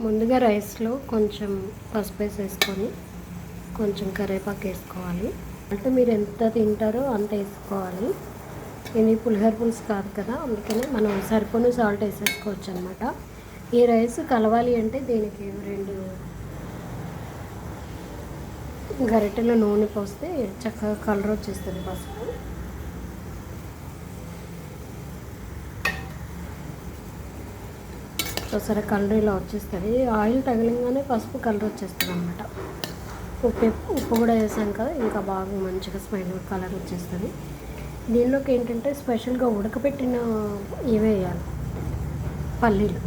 ముందుగా రైస్లో కొంచెం పసుపు వేసేసుకొని కొంచెం కరివేపాకు వేసుకోవాలి. అంటే మీరు ఎంత తింటారో అంత వేసుకోవాలి. ఇది పులిహోర పులుసు కాదు కదా, అందుకని మనం సరిపోను సాల్ట్ వేసేసుకోవచ్చు అనమాట. ఈ రైస్ కలవాలి అంటే దీనికి 2 గరిటెల నూనె పోస్తే చక్కగా కలర్ వచ్చేస్తుంది. పసుపు ఒకసారి కలర్ ఇలా వచ్చేస్తుంది. ఆయిల్ తగిలింగానే పసుపు కలర్ వచ్చేస్తుంది అనమాట. ఉప్పు కూడా వేసాం కదా, ఇంకా బాగా మంచిగా స్మెల్ కలర్ వచ్చేస్తుంది. దీనిలోకి ఏంటంటే స్పెషల్గా ఉడకపెట్టిన ఇవే వేయాలి. పల్లీలు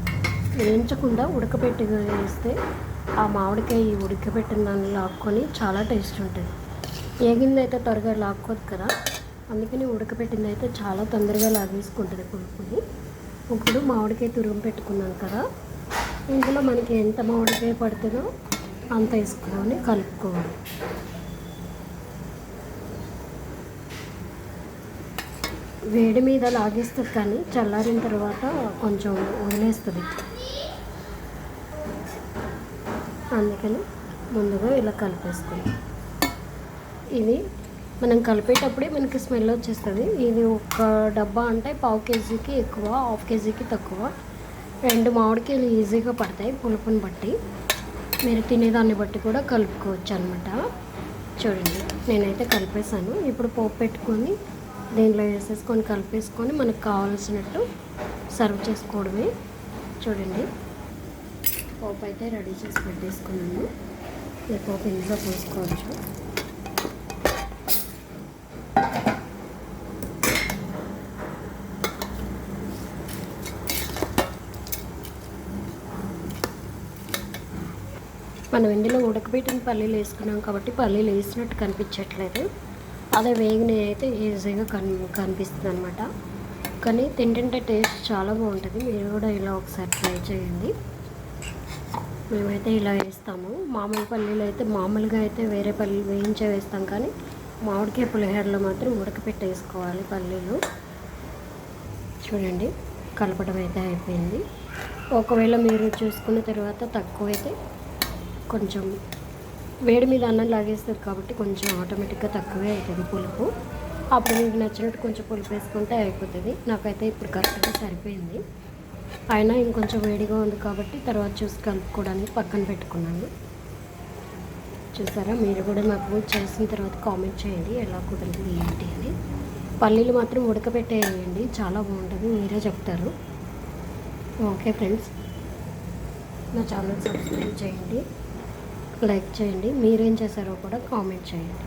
వేయించకుండా ఉడకపెట్టి వేస్తే ఆ మామిడికాయ ఉడకపెట్టిన దాన్ని లాక్కొని చాలా టేస్ట్ ఉంటుంది. ఏగింది అయితే త్వరగా లాక్కోదు కదా, అందుకని ఉడకపెట్టింది అయితే చాలా తొందరగా లాగేసుకుంటుంది పులుపుని. ఇప్పుడు మామిడికాయ తురుము పెట్టుకున్నాం కదా, ఇందులో మనకి ఎంత మామిడికాయ పడుతుందో అంత వేసుకొని కలుపుకోవాలి. వేడి మీద లాగేస్తుంది కానీ చల్లారిన తర్వాత కొంచెం వదిలేస్తుంది. అందుకని ముందుగా ఇలా కలిపేసుకుందాం. ఇది మనం కలిపేటప్పుడే మనకి స్మెల్ వచ్చేస్తుంది. ఇది ఒక డబ్బా అంటే 1/2 కేజీకి ఎక్కువ, 1/2 కేజీకి తక్కువ. 2 మామిడికాయలు ఈజీగా పడతాయి. పులుపుని బట్టి మీరు తినేదాన్ని బట్టి కూడా కలుపుకోవచ్చు అనమాట. చూడండి, నేనైతే కలిపేసాను. ఇప్పుడు పోపు పెట్టుకొని దీనిలో వేసేసుకొని కలిపేసుకొని మనకు కావాల్సినట్టు సర్వ్ చేసుకోవడమే. చూడండి, పోపు అయితే రెడీ చేసి పెట్టేసుకున్నాను. ఈ పోపు ఇంట్లో పోసుకోవచ్చు. మనం ఇందులో ఉడకబెట్టిన పల్లీలు వేసుకున్నాం కాబట్టి పల్లీలు వేసినట్టు కనిపించట్లేదు. అదే వేగినవి అయితే ఈజీగా కనిపిస్తుంది అనమాట. కానీ తింటుంటే టేస్ట్ చాలా బాగుంటుంది. మీరు కూడా ఇలా ఒకసారి ట్రై చేయండి. మేమైతే ఇలా వేస్తాము. మామూలు పల్లీలు అయితే మామూలుగా అయితే వేరే పల్లీలు వేయించే వేస్తాం, కానీ మామిడికాయ పులిహోరలో మాత్రం ఉడకపెట్టి వేసుకోవాలి పల్లీలు. చూడండి, కలపడం అయితే అయిపోయింది. ఒకవేళ మీరు చూసుకున్న తర్వాత తక్కువైతే కొంచెం వేడి మీద అన్నం లాగేస్తుంది కాబట్టి కొంచెం ఆటోమేటిక్గా తక్కువే అవుతుంది పులుపు. అప్పుడు మీకు నచ్చినట్టు కొంచెం పులుపు వేసుకుంటే అయిపోతుంది. నాకైతే ఇప్పుడు కరెక్ట్గా సరిపోయింది. అయినా ఇంకొంచెం వేడిగా ఉంది కాబట్టి తర్వాత చూసి కలుపుకోవడానికి పక్కన పెట్టుకున్నాను. చూసారా, మీరు కూడా నాకు చేసిన తర్వాత కామెంట్ చేయండి ఎలా కుదిరింది ఏంటి అని. పల్లీలు మాత్రం ఉడకపెట్టేయండి, చాలా బాగుంటుంది, మీరే చెప్తారు. ఓకే ఫ్రెండ్స్, నా ఛానల్ సబ్స్క్రైబ్ చేయండి, లైక్ చేయండి. మీరేం చేశారో కూడా కామెంట్ చేయండి.